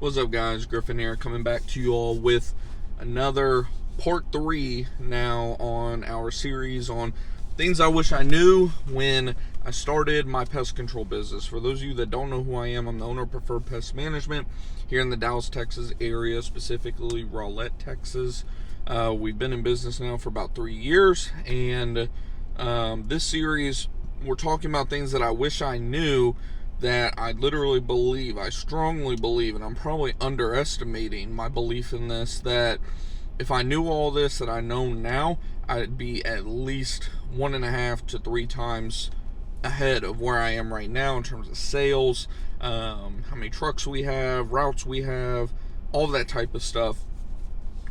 What's up, guys? Griffin here, coming back to you all with another part 3 now on our series on things I wish I knew when I started my pest control business. For those of you that don't know who I am, I'm the owner of Preferred Pest Management here in the Dallas, Texas area, specifically Rowlett, Texas. We've been in business now for about 3 years, and this series, we're talking about things that I wish I knew, that I literally believe, I strongly believe, and I'm probably underestimating my belief in this, that if I knew all this that I know now, I'd be at least 1.5 to 3 times ahead of where I am right now in terms of sales, how many trucks we have, routes we have, all that type of stuff.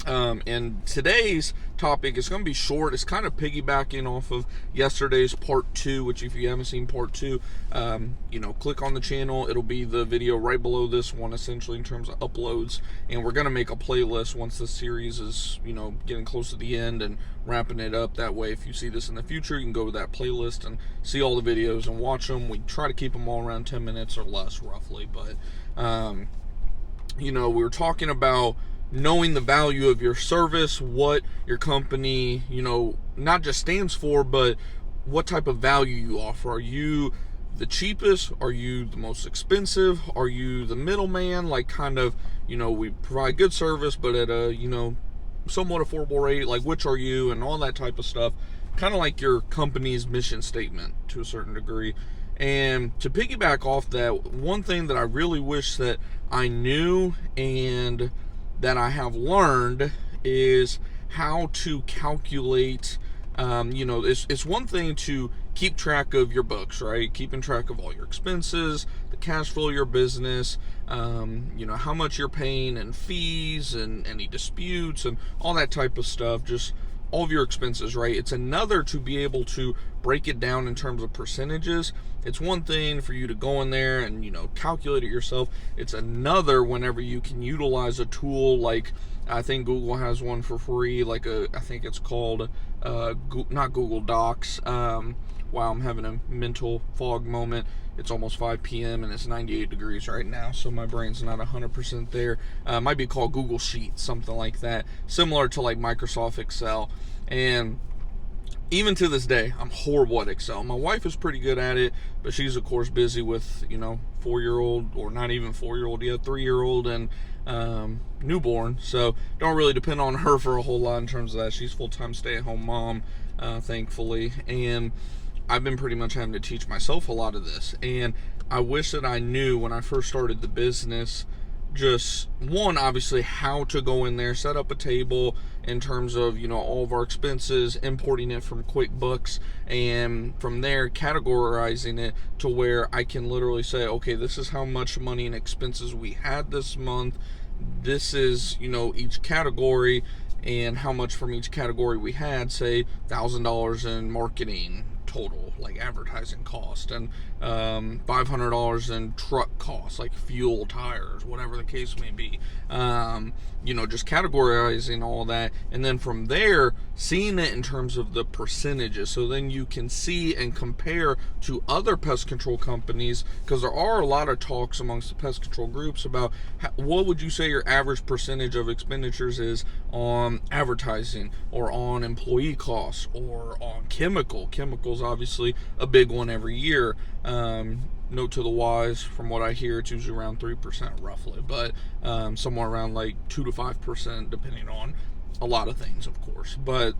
And today's topic is going to be short. It's kind of piggybacking off of yesterday's part 2, which if you haven't seen part 2, click on the channel. It'll be the video right below this one, essentially, in terms of uploads. And we're going to make a playlist once this series is, getting close to the end and wrapping it up. That way, if you see this in the future, you can go to that playlist and see all the videos and watch them. We try to keep them all around 10 minutes or less, roughly. But, we were talking about knowing the value of your service, what your company, not just stands for, but what type of value you offer. Are you the cheapest? Are you the most expensive? Are you the middleman? Like, kind of, we provide good service, but at a, somewhat affordable rate. Like, which are you? And all that type of stuff. Kind of like your company's mission statement to a certain degree. And to piggyback off that, one thing that I really wish that I knew and that I have learned is how to calculate, it's one thing to keep track of your books, right? Keeping track of all your expenses, the cash flow of your business, how much you're paying in fees and any disputes and all that type of stuff, just all of your expenses, right? It's another to be able to break it down in terms of percentages. It's one thing for you to go in there and, calculate it yourself. It's another whenever you can utilize a tool like, I think Google has one for free, I think it's called, not Google Docs. Wow, I'm having a mental fog moment. It's almost 5 p.m. and it's 98 degrees right now, so my brain's not 100% there. It might be called Google Sheets, something like that, similar to like Microsoft Excel. And even to this day, I'm horrible at Excel. My wife is pretty good at it, but she's of course busy with 4-year-old, or not even 4-year-old yet, 3-year-old and newborn, so don't really depend on her for a whole lot in terms of that. She's full-time stay-at-home mom, thankfully, and I've been pretty much having to teach myself a lot of this. And I wish that I knew when I first started the business, just one, obviously how to go in there, set up a table in terms of all of our expenses, importing it from QuickBooks, and from there categorizing it to where I can literally say, okay, this is how much money and expenses we had this month, this is each category, and how much from each category we had, say $1,000 in marketing total, like advertising cost, and $500 in truck costs, like fuel, tires, whatever the case may be. Just categorizing all that, and then from there seeing it in terms of the percentages, so then you can see and compare to other pest control companies, because there are a lot of talks amongst the pest control groups about what would you say your average percentage of expenditures is on advertising, or on employee costs, or on chemicals, obviously a big one every year. Note to the wise, from what I hear, it's usually around 3% roughly, but somewhere around like 2 to 5%, depending on a lot of things, of course. But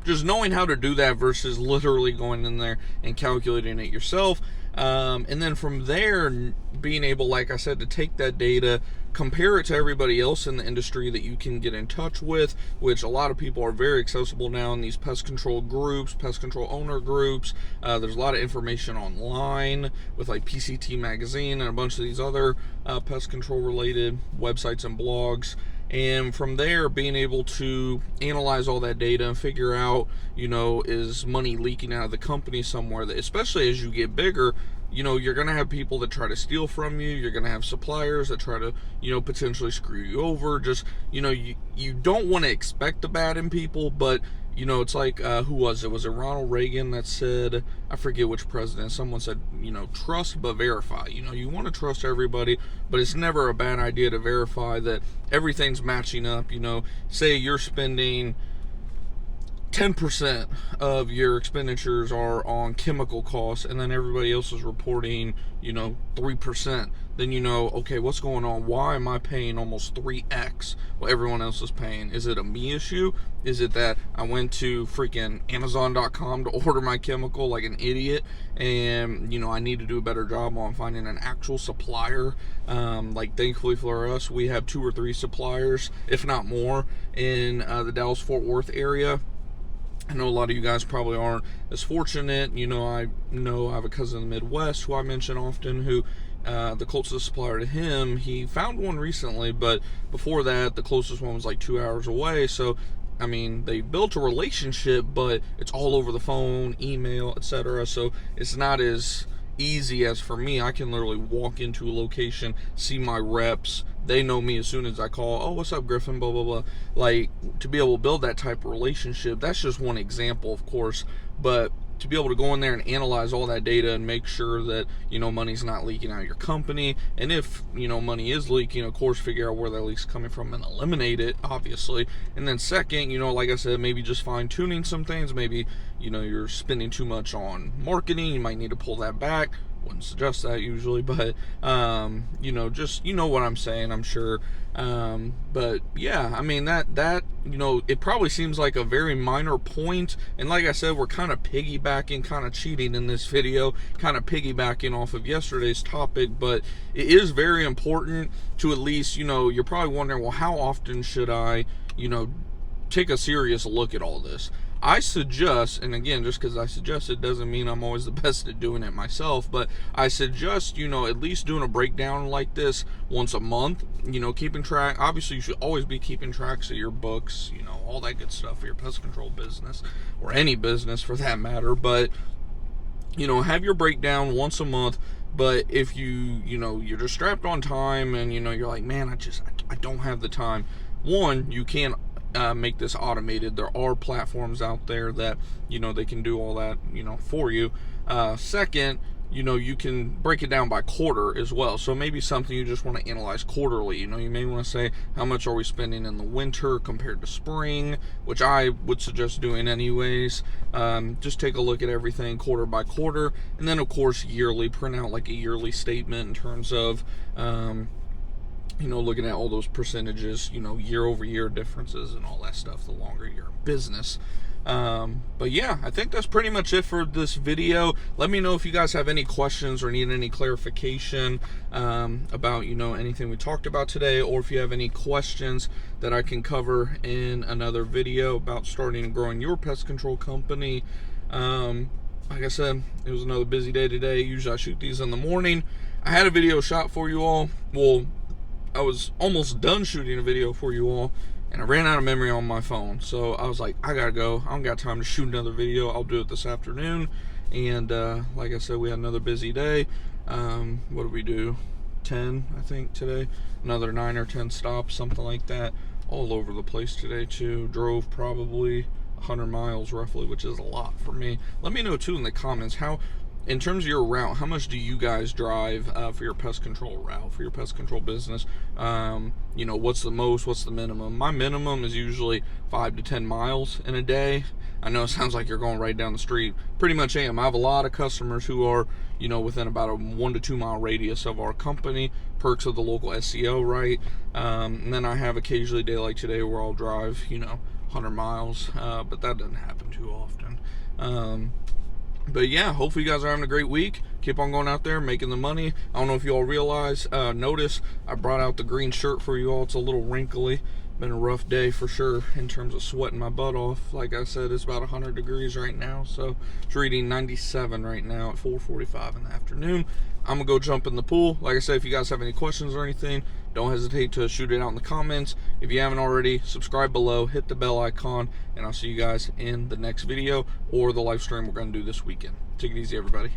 just knowing how to do that versus literally going in there and calculating it yourself, and then from there being able, like I said, to take that data, compare it to everybody else in the industry that you can get in touch with, which a lot of people are very accessible now in these pest control groups, pest control owner groups. There's a lot of information online with like PCT magazine and a bunch of these other pest control related websites and blogs. And from there, being able to analyze all that data and figure out, is money leaking out of the company somewhere, that, especially as you get bigger, you're going to have people that try to steal from you. You're going to have suppliers that try to, potentially screw you over. Just, you don't want to expect the bad in people, but you know, it's like, who was it? Was it Ronald Reagan that said, I forget which president, someone said, you know, trust but verify. You know, you want to trust everybody, but it's never a bad idea to verify that everything's matching up. You know, say you're spending 10% of your expenditures are on chemical costs, and then everybody else is reporting, you know, 3%. Then you know, okay, what's going on? Why am I paying almost 3x what everyone else is paying? Is it a me issue? Is it that I went to freaking Amazon.com to order my chemical like an idiot, and, you know, I need to do a better job on finding an actual supplier? Like, thankfully for us, we have 2 or 3 suppliers, if not more, in the Dallas-Fort Worth area. I know a lot of you guys probably aren't as fortunate. You know I have a cousin in the Midwest who I mention often, who the closest supplier to him, he found one recently, but before that, the closest one was like 2 hours away. So, I mean, they built a relationship, but it's all over the phone, email, etc. So it's not as easy as for me. I can literally walk into a location, see my reps, they know me as soon as I call. Oh, what's up, Griffin? Blah blah blah. Like, to be able to build that type of relationship, that's just one example, of course, but to be able to go in there and analyze all that data and make sure that, you know, money's not leaking out of your company, and if, you know, money is leaking, of course, figure out where that leak's coming from and eliminate it, obviously. And then second, you know, like I said, maybe just fine-tuning some things. Maybe, you know, you're spending too much on marketing, you might need to pull that back. Wouldn't suggest that usually, but you know, just, you know what I'm saying, I'm sure. But yeah, I mean, that you know, it probably seems like a very minor point, and like I said, we're kind of piggybacking, kind of cheating in this video, kind of piggybacking off of yesterday's topic, but it is very important to at least, you know, you're probably wondering, well, how often should I, you know, take a serious look at all this? I suggest, and again, just because I suggest it doesn't mean I'm always the best at doing it myself, but I suggest, you know, at least doing a breakdown like this once a month, you know, keeping track. Obviously, you should always be keeping tracks of your books, you know, all that good stuff for your pest control business, or any business for that matter, but, you know, have your breakdown once a month. But if you know, you're just strapped on time and, you know, you're like, man, I don't have the time. One, you can't make this automated. There are platforms out there that, you know, they can do all that, you know, for you. Second, you know, you can break it down by quarter as well. So maybe something you just want to analyze quarterly. You know, you may want to say, how much are we spending in the winter compared to spring, which I would suggest doing anyways. Just take a look at everything quarter by quarter, and then of course yearly, print out like a yearly statement in terms of you know, looking at all those percentages, you know, year over year differences and all that stuff, the longer you're in business. But yeah, I think that's pretty much it for this video. Let me know if you guys have any questions or need any clarification about, you know, anything we talked about today, or if you have any questions that I can cover in another video about starting and growing your pest control company. Like I said, it was another busy day today. Usually I shoot these in the morning. I had a video shot for you all. Well, I was almost done shooting a video for you all, and I ran out of memory on my phone. So I was like, I gotta go. I don't got time to shoot another video. I'll do it this afternoon. And like I said, we had another busy day. What did we do? 10, I think, today. Another 9 or 10 stops, something like that. All over the place today, too. Drove probably 100 miles roughly, which is a lot for me. Let me know, too, in the comments, how, in terms of your route, how much do you guys drive for your pest control route, for your pest control business? You know, what's the most, what's the minimum? My minimum is usually 5 to 10 miles in a day. I know it sounds like you're going right down the street. Pretty much am. I have a lot of customers who are, you know, within about a 1 to 2 mile radius of our company, perks of the local SEO, right? And then I have occasionally a day like today where I'll drive, you know, 100 miles, but that doesn't happen too often. But yeah, hopefully you guys are having a great week. Keep on going out there, making the money. I don't know if you all realize, notice I brought out the green shirt for you all. It's a little wrinkly. Been a rough day for sure in terms of sweating my butt off. Like I said, it's about 100 degrees right now, so it's reading 97 right now at 4:45 in the afternoon. I'm gonna go jump in the pool. Like I said, if you guys have any questions or anything, don't hesitate to shoot it out in the comments. If you haven't already, subscribe below, hit the bell icon, and I'll see you guys in the next video or the live stream we're gonna do this weekend. Take it easy, everybody.